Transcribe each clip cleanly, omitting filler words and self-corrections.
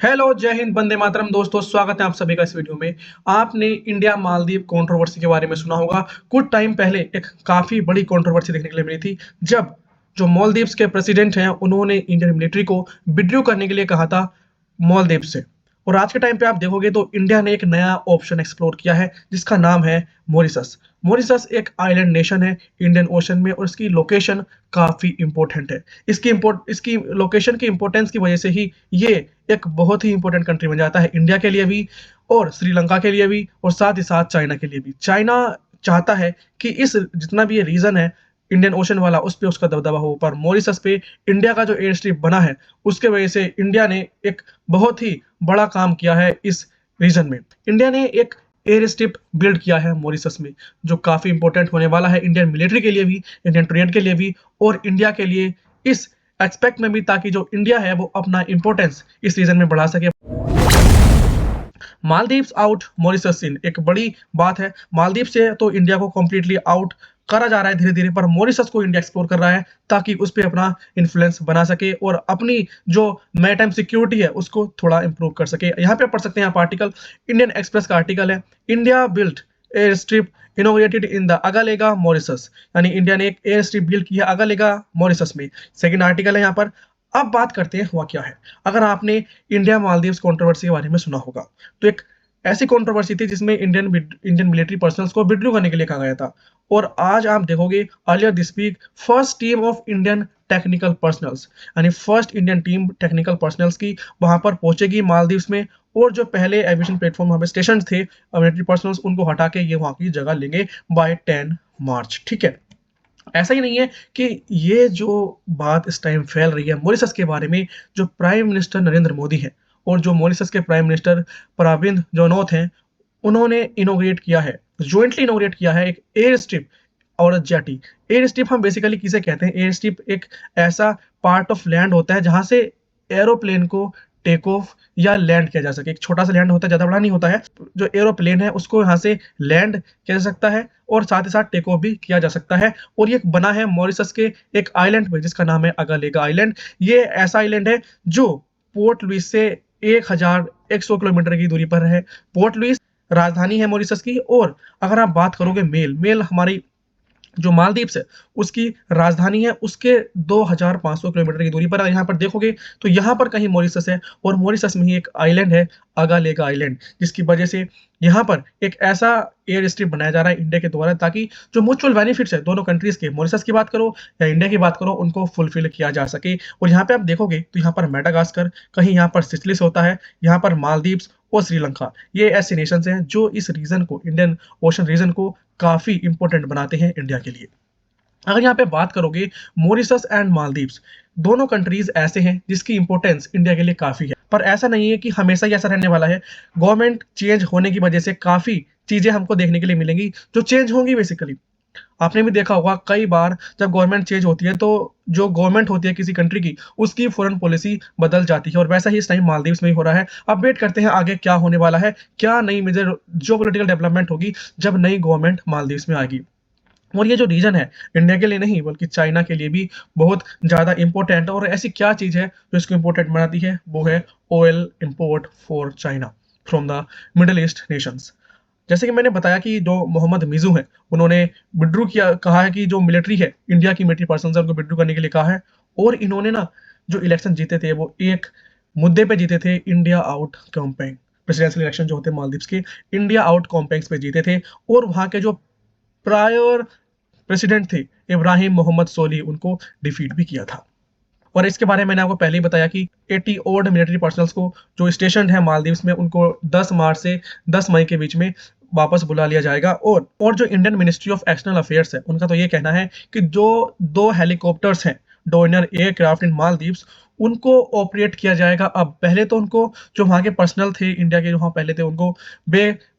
Hello, जय हिंद, वंदे मातरम। दोस्तों, स्वागत है आप सभी का इस वीडियो में। आपने इंडिया मालदीव कंट्रोवर्सी के बारे में सुना होगा। कुछ टाइम पहले एक काफी बड़ी कंट्रोवर्सी देखने के लिए मिली थी, जब जो मालदीव्स के प्रेसिडेंट हैं उन्होंने इंडियन मिलिट्री को विड्रॉ करने के लिए कहा था मालदीव से। और आज के टाइम पे आप देखोगे तो इंडिया ने एक नया ऑप्शन एक्सप्लोर किया है जिसका नाम है मॉरिशस। मॉरिशस एक आइलैंड नेशन है इंडियन ओशन में, और इसकी लोकेशन काफी इंपॉर्टेंट है। इसकी लोकेशन की इंपॉर्टेंस की वजह से ही ये एक बहुत ही इंपॉर्टेंट कंट्री बन जाता है इंडिया के लिए भी, और श्रीलंका के लिए भी, और साथ ही साथ चाइना के लिए भी। चाइना चाहता है कि इस जितना भी ये रीजन है इंडियन ओशन वाला, उस पे उसका दबदबा हो, पर मॉरिशस पे इंडिया का जो एयर स्ट्रिप बना है उसके वजह से इंडिया ने एक बहुत ही बड़ा काम किया है इस रीजन में। इंडिया ने एक एयर स्ट्रिप बिल्ड किया है मॉरिशस में, जो काफी इंपॉर्टेंट होने वाला है इंडियन मिलिट्री के लिए भी, इंडियन ट्रेड के लिए भी, और इंडिया के लिए इस एक्सपेक्ट में भी, ताकि जो इंडिया है वो अपना इंपॉर्टेंस इस रीजन में बढ़ा सके। मालदीव्स आउट मॉरिशस इन एक बड़ी बात है। मालदीव से तो इंडिया को कंप्लीटली आउट करा जा रहा है धीरे धीरे, पर मॉरिशस को इंडिया एक्सप्लोर कर रहा है ताकि उस पर अपना इन्फ्लुएंस बना सके और अपनी जो मैरीटाइम सिक्योरिटी है उसको थोड़ा इंप्रूव कर सके। यहाँ पे पढ़ सकते हैं आप आर्टिकल, इंडियन एक्सप्रेस का आर्टिकल है, India built air strip inaugurated in the Agalega Mauritius. यानी इंडिया ने एक एयर स्ट्रिप बिल्ड किया अगालेगा मॉरिशस में। सेकंड आर्टिकल है यहाँ पर। अब बात करते हैं हुआ क्या है। अगर आपने इंडिया मालदीव्स कंट्रोवर्सी के बारे में सुना होगा, तो एक ऐसी कंट्रोवर्सी थी जिसमें इंडियन मिलिट्री पर्सनल्स को विड्रॉ करने के लिए कहा गया था। और आज आप देखोगे earlier this week first team of Indian technical personnels, यानी first Indian team technical personnels की वहां पर पहुंचेगी मालदीव्स में। और जो पहले एविएशन प्लेटफॉर्म वहां पे स्टेशन थे मिलिट्री पर्सनल्स, उनको हटा के ये वहां की जगह लेंगे बाय 10 मार्च। ठीक है, ऐसा ही नहीं है कि ये जो बात इस टाइम फैल रही है मॉरिशस के बारे में, जो प्राइम मिनिस्टर नरेंद्र मोदी है और जो मॉरिशस के प्राइम मिनिस्टर प्रविंद जुगनौथ हैं, उन्होंने इनोग्रेट किया है, जॉइंटली इनोग्रेट किया है एक एयर स्ट्रिप और जेटी। एयर स्ट्रिप हम बेसिकली किसे कहते हैं? एयर स्ट्रिप एक ऐसा पार्ट ऑफ लैंड होता है जहां से एरोप्लेन को टेक ऑफ या लैंड किया जा सके। एक छोटा सा लैंड होता है, ज्यादा बड़ा नहीं होता है। जो एरोप्लेन है उसको यहाँ से लैंड किया जा सकता है और साथ ही साथ टेक ऑफ भी किया जा सकता है। और ये बना है मॉरिशस के एक आइलैंड पे जिसका नाम है अगालेगा आइलैंड। ये ऐसा आइलैंड है जो पोर्ट लुइस से 1100 किलोमीटर की दूरी पर है। पोर्ट लुइस राजधानी है मॉरिशस की। और अगर आप बात करोगे मेल हमारी जो मालदीव्स है उसकी राजधानी है, उसके 2500 किलोमीटर की दूरी पर यहाँ पर देखोगे तो यहाँ पर कहीं मॉरिशस है, और मॉरिशस में ही एक आइलैंड है अगालेगा आइलैंड, जिसकी वजह से यहाँ पर एक ऐसा एयर स्ट्रिप बनाया जा रहा है इंडिया के द्वारा, ताकि जो म्यूचुअल बेनिफिट्स है दोनों कंट्रीज के, मॉरिशस की बात करो या इंडिया की बात करो, उनको फुलफिल किया जा सके। और यहाँ पे आप देखोगे तो यहाँ पर मेडागास्कर, कहीं यहाँ पर सिसिलिस होता है, यहाँ पर मालदीव्स और श्रीलंका, ये ऐसे नेशंस हैं जो इस रीजन को, इंडियन ओशन रीजन को काफी इंपॉर्टेंट बनाते हैं इंडिया के लिए। अगर यहाँ पे बात करोगे मॉरिशस एंड मालदीव्स, दोनों कंट्रीज ऐसे हैं जिसकी इंपॉर्टेंस इंडिया के लिए काफी है, पर ऐसा नहीं है कि हमेशा ही ऐसा रहने वाला है। गवर्नमेंट चेंज होने की वजह से काफी चीजें हमको देखने के लिए मिलेंगी जो चेंज होंगी बेसिकली। आपने भी देखा होगा कई बार जब गवर्नमेंट चेंज होती है तो जो गवर्नमेंट होती है किसी कंट्री की, उसकी फॉरेन पॉलिसी बदल जाती है, और वैसा ही इस टाइम मालदीव्स में ही हो रहा है। अब वेट करते हैं आगे क्या होने वाला है, क्या नई मेजर जो पॉलिटिकल डेवलपमेंट होगी जब नई गवर्नमेंट मालदीव्स में आएगी। और ये जो रीजन है इंडिया के लिए नहीं बल्कि चाइना के लिए भी बहुत ज़्यादा इंपॉर्टेंट है। और ऐसी क्या चीज़ है जो इसको इंपॉर्टेंट बनाती है? वो है oil import for China from the middle east Nations. जैसे कि मैंने बताया कि जो मोहम्मद मिजू हैं उन्होंने विड्रू किया, कहा है कि जो मिलिट्री है, इंडिया की मिलिट्री पर्सन है, उनको विड्रू करने के लिए कहा है। और इन्होंने ना जो इलेक्शन जीते थे वो एक मुद्दे पे जीते थे, इंडिया आउट कॉम्पेंग। प्रेसिडेंशियल इलेक्शन जो होते हैं मालदीव्स के, इंडिया आउट कॉम्पेंग्स पे जीते थे। और वहाँ के जो प्रायर प्रेसिडेंट थे इब्राहिम मोहम्मद सोली, उनको डिफीट भी किया था। और इसके बारे में मैंने आपको पहले ही बताया कि 80 ओल्ड मिलिट्री पर्सनल्स को जो स्टेशन है मालदीव्स में, उनको 10 मार्च से 10 मई के बीच में वापस बुला लिया जाएगा। और जो Indian ministry of external affairs है, उनका तो ये कहना है कि जो 2 हेलीकॉप्टर्स हैं डोइनर एयरक्राफ्ट इन मालदीव्स, उनको ऑपरेट किया जाएगा। अब पहले तो उनको जो वहाँ के पर्सनल थे इंडिया के, जो वहाँ पहले थे, उनको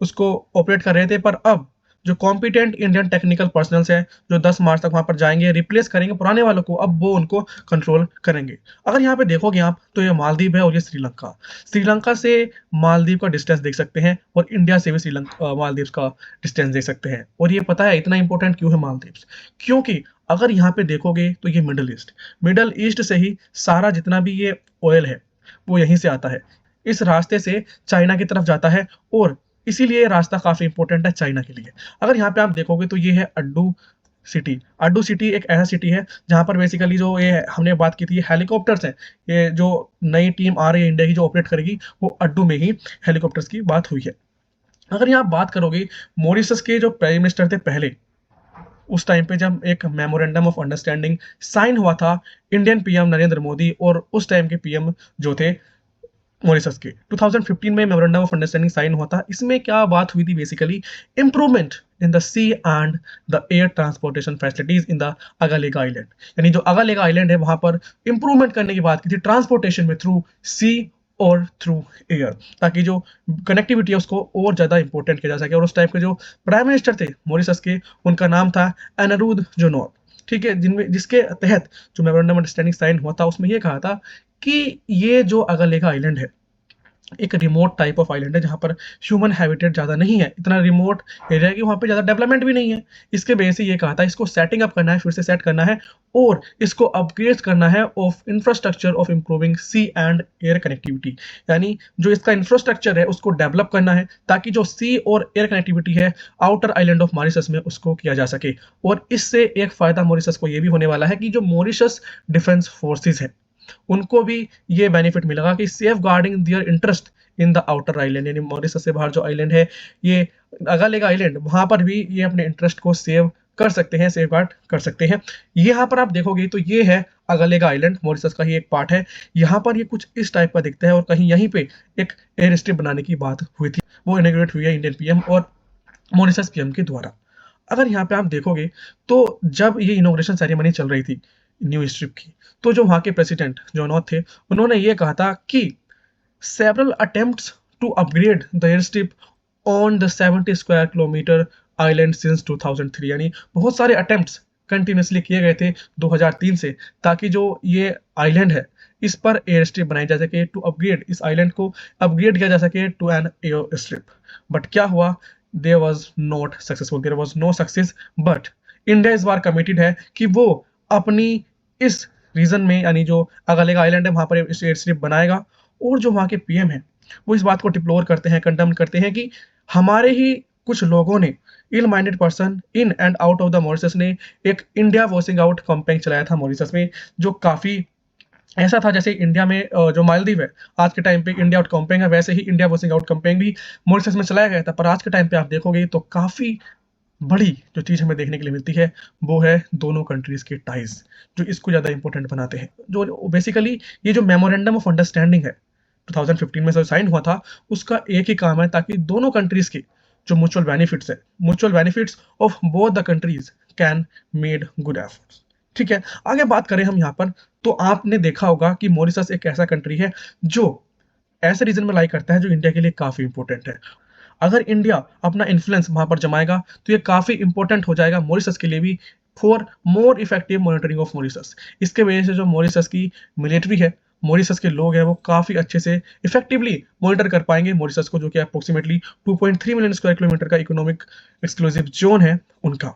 उसको ऑपरेट कर रहे थे, पर अब जो कॉम्पिटेंट इंडियन टेक्निकल पर्सनल्स हैं जो 10 मार्च तक वहां पर जाएंगे, रिप्लेस करेंगे पुराने वालों को, अब वो उनको कंट्रोल करेंगे। अगर यहाँ पे देखोगे आप तो ये मालदीव है और ये श्रीलंका। श्रीलंका से मालदीव का डिस्टेंस देख सकते हैं और इंडिया से भी श्रीलंका मालदीव का डिस्टेंस देख सकते हैं। और ये पता है इतना इंपॉर्टेंट क्यों है मालदीव? क्योंकि अगर यहाँ पे देखोगे तो ये मिडल ईस्ट से ही सारा जितना भी ये ऑयल है वो यहीं से आता है। इस रास्ते से चाइना की तरफ जाता है और इसीलिए ये रास्ता काफ़ी इंपॉर्टेंट है चाइना के लिए। अगर यहाँ पे आप देखोगे तो ये है अड्डू सिटी। अड्डू सिटी एक ऐसा सिटी है जहाँ पर बेसिकली जो ये हमने बात की थी, ये हेलीकॉप्टर्स हैं। ये जो नई टीम आ रही है इंडिया की जो ऑपरेट करेगी, वो अड्डू में ही हेलीकॉप्टर्स की बात हुई है। अगर यहाँ आप बात करोगे मॉरिशस के जो प्राइम मिनिस्टर थे पहले, उस टाइम पे जब एक मेमोरेंडम ऑफ अंडरस्टैंडिंग साइन हुआ था इंडियन पीएम नरेंद्र मोदी और उस टाइम के पीएम जो थे मॉरिशस के, 2015 में मेमोरेंडम ऑफ अंडरस्टैंडिंग साइन हुआ था। इसमें क्या बात हुई थी basically, improvement in the sea and the air transportation facilities in the Agalega island, यानी जो अगालेगा आइलैंड है वहां पर इंप्रूवमेंट करने की बात की थी ट्रांसपोर्टेशन में थ्रू सी और थ्रू एयर, ताकि जो कनेक्टिविटी है उसको और ज़्यादा इंपॉर्टेंट किया जा सके। और उस टाइप के जो प्राइम मिनिस्टर थे मॉरिशस के, उनका नाम था एनारूद जोनोर, ठीक है, जिसके तहत जो मेमोरेंडम अंडरस्टैंडिंग साइन हुआ था उसमें ये कहा था कि ये जो अगालेगा आइलैंड है एक रिमोट टाइप ऑफ आइलैंड है जहाँ पर ह्यूमन हैबिटेट ज़्यादा नहीं है, इतना रिमोट एरिया है कि वहाँ पे ज़्यादा डेवलपमेंट भी नहीं है। इसके वजह से ये कहा था इसको सेटिंग अप करना है, फिर से सेट करना है और इसको अपग्रेड करना है of infrastructure of improving sea and air connectivity, यानी जो इसका इंफ्रास्ट्रक्चर है उसको डेवलप करना है ताकि जो सी और एयर कनेक्टिविटी है आउटर आइलैंड ऑफ मॉरिशस में उसको किया जा सके। और इससे एक फ़ायदा मॉरिशस को ये भी होने वाला है कि जो मॉरिशस डिफेंस फोर्सेज है उनको भी ये बेनिफिट मिलेगा कि safeguarding their interest in the outer island, यानी मॉरिशस से बाहर जो आइलैंड है ये अगालेगा आइलैंड, वहां पर भी ये अपने इंटरेस्ट को सेव कर सकते हैं, सेफ गार्ड कर सकते हैं। यहाँ पर आप देखोगे तो ये है अगालेगा आइलैंड, मॉरिशस का ही एक पार्ट है। यहाँ पर ये कुछ इस टाइप का दिखता है और कहीं यहीं पे एक एयर स्ट्रिप बनाने की बात हुई थी, वो इनॉग्रेट हुई है इंडियन पीएम और मॉरिशस पीएम के द्वारा। अगर यहाँ पे आप देखोगे तो जब ये इनॉग्रेशन सेरेमनी चल रही थी न्यू स्ट्रिप की, तो जो वहाँ के प्रेसिडेंट जोनोथ थे उन्होंने ये कहा था कि several attempts to upgrade the airstrip on the 70 square kilometre island since 2003, यानी बहुत सारे अटेम्प्ट्स कंटिन्यूसली किए गए थे 2003 से ताकि जो ये आइलैंड है इस पर एयर स्ट्रिप बनाई जा सके, टू अपग्रेड इस आइलैंड को अपग्रेड किया जा सके to an air strip. But क्या हुआ, there was not successful, there was no success. But India इस बार कमिटेड है कि वो अपनी इस रीजन में, यानी जो अगालेगा आइलैंड है वहां पर एयर स्ट्रिप बनाएगा। और जो वहाँ के पीएम हैं वो इस बात को डिप्लोर करते हैं, कंडेम करते हैं कि हमारे ही कुछ लोगों ने, ill minded person in and out of the Mauritius ने एक इंडिया वॉशिंग आउट कैंपेन चलाया था मॉरिशस में, जो काफ़ी ऐसा था जैसे इंडिया में जो मालदीव है आज के टाइम पे इंडिया आउट कैंपेन है, वैसे ही इंडिया वॉशिंग आउट कैंपेन भी मॉरिशस में चलाया गया था। पर आज के टाइम पे आप देखोगे तो काफ़ी बड़ी जो चीज़ हमें देखने के लिए मिलती है वो है दोनों कंट्रीज के टाइज, जो इसको ज़्यादा इंपॉर्टेंट बनाते हैं। जो बेसिकली ये जो मेमोरेंडम ऑफ अंडरस्टैंडिंग है 2015 में जो साइन हुआ था, उसका एक ही काम है ताकि दोनों कंट्रीज के जो म्यूचुअल बेनिफिट्स है, mutual benefits of both the countries can made good efforts. ठीक है, आगे बात करें हम यहाँ पर, तो आपने देखा होगा कि मॉरिशस एक ऐसा कंट्री है जो ऐसे रीजन में लाई करता है जो इंडिया के लिए काफ़ी इंपॉर्टेंट है। अगर इंडिया अपना इन्फ्लुएंस वहां पर जमाएगा तो ये काफ़ी इंपॉर्टेंट हो जाएगा मॉरिशस के लिए भी, for more effective monitoring of Mauritius. इसके वजह से जो मॉरिशस की मिलिट्री है, मॉरिशस के लोग हैं, वो काफ़ी अच्छे से इफेक्टिवली मॉनिटर कर पाएंगे मॉरिशस को, जो कि अप्रोक्सीमेटली 2.3 मिलियन स्क्वायर किलोमीटर का इकोनॉमिक एक्सक्लूसिव जोन है उनका।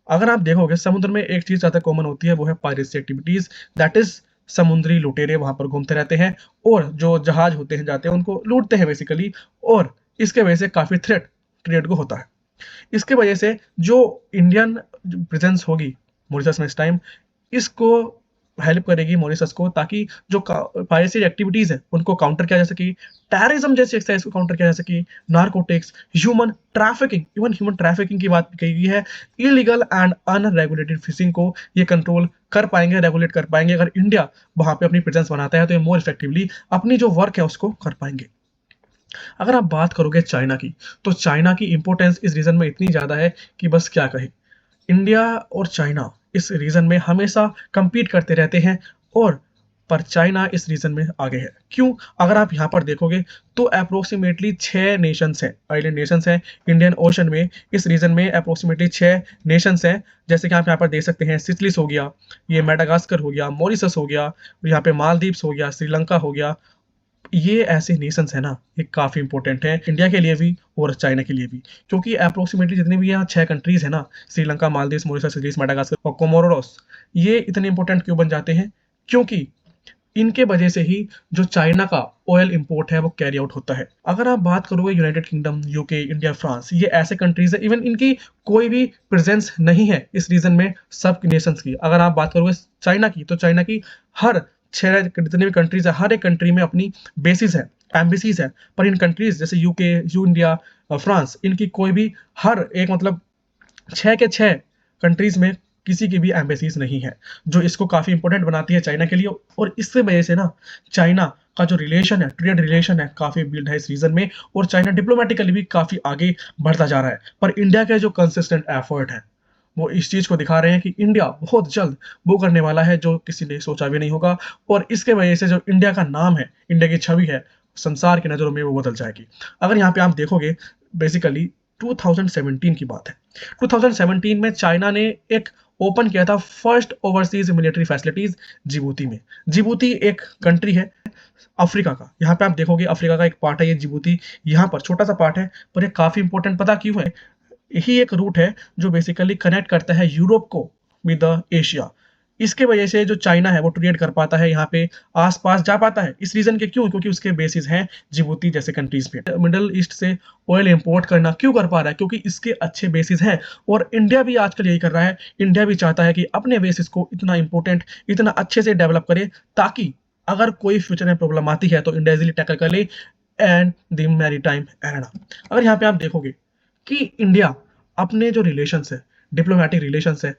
अगर आप देखोगे समुद्र में एक चीज़ ज़्यादा कॉमन होती है, वो है पायरेसी एक्टिविटीज़, दैट इज समुद्री लुटेरे वहां पर घूमते रहते हैं और जो जहाज होते हैं जाते हैं उनको लूटते हैं बेसिकली, और इसके वजह से काफ़ी थ्रेट ट्रेड को होता है। इसके वजह से जो इंडियन प्रेजेंस होगी मॉरिशस में इस टाइम, इसको हेल्प करेगी मॉरिशस को, ताकि जो पायरेसी एक्टिविटीज़ है उनको काउंटर किया जा सके, टेररिज्म जैसे एक्सरसाइज को काउंटर किया जा सके, narcotics, human trafficking, even human trafficking की बात कही गई है, इलीगल एंड अनरेगुलेटेड फिशिंग को ये कंट्रोल कर पाएंगे, रेगुलेट कर पाएंगे। अगर इंडिया वहां पे अपनी प्रेजेंस बनाता है तो ये मोर इफेक्टिवली अपनी जो वर्क है उसको कर पाएंगे। अगर आप बात करोगे चाइना की, तो चाइना की इंपॉर्टेंस इस रीजन में इतनी ज़्यादा है कि बस क्या कहें। इंडिया और चाइना इस रीजन में हमेशा compete करते रहते हैं, और पर चाइना इस रीजन में आगे है। क्यों? अगर आप यहाँ पर देखोगे तो अप्रोक्सीमेटली 6 नेशंस हैं, आइलैंड नेशंस हैं इंडियन ओशन में। इस रीजन में अप्रोक्सीमेटली 6 नेशंस हैं, जैसे कि आप यहाँ पर देख सकते हैं, सिचलिस हो गया, ये मेडागास्कर हो गया, मॉरिशस हो गया, यहाँ पे मालदीव्स हो गया, श्रीलंका हो गया। ये ऐसे नेशंस है ना, ये काफ़ी इंपॉर्टेंट है इंडिया के लिए भी और चाइना के लिए भी, क्योंकि अप्रोक्सीमेटली जितने भी यहाँ 6 कंट्रीज है ना, श्रीलंका, मालदीव्स, मॉरिशस, सिचलिस, मेडागास्कर और कोमोरोस, ये इतने इंपॉर्टेंट क्यों बन जाते हैं? क्योंकि इनके वजह से ही जो चाइना का ऑयल इंपोर्ट है वो कैरी आउट होता है। अगर आप बात करोगे United kingdom, UK, India, France, ये ऐसे कंट्रीज है, इवन इनकी कोई भी प्रेजेंस नहीं है इस रीजन में सब नेशंस की। अगर आप बात करोगे चाइना की, तो चाइना की हर 6 जितने भी कंट्रीज है, हर एक कंट्री में अपनी बेसिस है, एम्बेसीज है। पर इन कंट्रीज जैसे यूके, इंडिया, फ्रांस, इनकी कोई भी हर एक मतलब 6 के 6 कंट्रीज में किसी की भी एम्बेसीज नहीं है, जो इसको काफी इंपॉर्टेंट बनाती है चाइना के लिए। और इससे वजह से ना चाइना का जो रिलेशन है, ट्रेड रिलेशन है, काफी बिल्ड है इस रीजन में, और चाइना डिप्लोमेटिकली भी काफी आगे बढ़ता जा रहा है। पर इंडिया के जो कंसिस्टेंट एफर्ट है वो इस चीज को दिखा रहे हैं कि इंडिया बहुत जल्द वो करने वाला है जो किसी ने सोचा भी नहीं होगा। और इसके वजह से जो इंडिया का नाम है, इंडिया की छवि है, संसार की नजरों में वो बदल जाएगी। अगर यहाँ पे आप देखोगे, बेसिकली 2017 की बात है। 2017 में चाइना ने एक ओपन किया था first overseas military facilities Djibouti में। जिबूती एक कंट्री है अफ्रीका का। यहाँ पे आप देखोगे अफ्रीका का एक पार्ट है ये जिबूती। यहाँ पर छोटा सा पार्ट है, पर ये काफी इंपॉर्टेंट पता क्यों है? यही एक रूट है जो बेसिकली कनेक्ट करता है यूरोप को विद द एशिया। इसके वजह से जो चाइना है वो ट्रेड कर पाता है, यहाँ पे आसपास जा पाता है। इस रीजन के क्यों? क्योंकि उसके बेसिस हैं जिबूती जैसे कंट्रीज पे। मिडल ईस्ट से ऑयल इंपोर्ट करना क्यों कर पा रहा है? क्योंकि इसके अच्छे बेसिस हैं। और इंडिया भी आजकल यही कर रहा है। इंडिया भी चाहता है कि अपने बेसिस को इतना इंपॉर्टेंट, इतना अच्छे से डेवलप करे, ताकि अगर कोई फ्यूचर में प्रॉब्लम आती है तो इंडिया इजिली टैकल कर ले। And the maritime arena. अगर यहाँ पे आप देखोगे कि इंडिया अपने जो रिलेशंस है, डिप्लोमेटिक रिलेशंस है,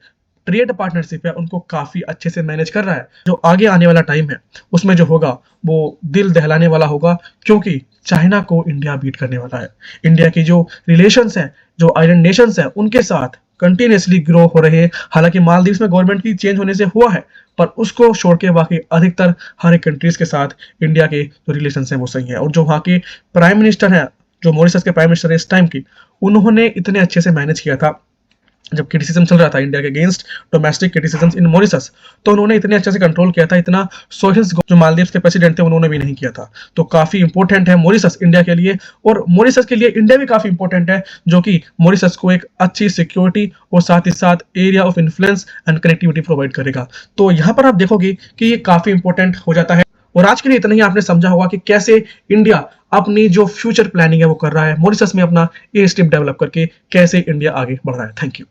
ट्रेड पार्टनरशिप है, उनको काफी अच्छे से मैनेज कर रहा है। जो आगे आने वाला टाइम है उसमें जो होगा वो दिल दहलाने वाला होगा, क्योंकि चाइना को इंडिया बीट करने वाला है। इंडिया की जो रिलेशंस है, जो आइलैंड नेशंस है, उनके साथ कंटिन्यूसली ग्रो हो रहे हैं। हालांकि मालदीव्स में गवर्नमेंट की चेंज होने से हुआ है, पर उसको छोड़ के बाकी अधिकतर हर एक कंट्रीज के साथ इंडिया के जो रिलेशन है वो सही है। और जो वहाँ के प्राइम मिनिस्टर है, जो मॉरिशस के प्राइम मिनिस्टर है इस टाइम की, उन्होंने इतने अच्छे से मैनेज किया था जब क्रिटिसिज्म चल रहा था इंडिया के अगेंस्ट, डोमेस्टिक क्रिटिसिज्म इन मॉरिशस, तो उन्होंने इतने अच्छे से कंट्रोल किया था। इतना सोहेल्स जो मालदीव्स के प्रेसिडेंट थे उन्होंने भी नहीं किया था। तो काफी इंपॉर्टेंट है मॉरिशस इंडिया के लिए, और मॉरिशस के लिए इंडिया भी काफी इंपॉर्टेंट है, जो कि मॉरिशस को एक अच्छी सिक्योरिटी और साथ ही साथ area of influence and connectivity provide करेगा। तो यहाँ पर आप देखोगे कि ये काफी इंपॉर्टेंट हो जाता है। और आज के लिए इतना ही। आपने समझा होगा कि कैसे इंडिया अपनी जो फ्यूचर प्लानिंग है वो कर रहा है, मॉरिशस में अपना एयर स्ट्रिप डेवलप करके कैसे इंडिया आगे बढ़ रहा है। Thank you.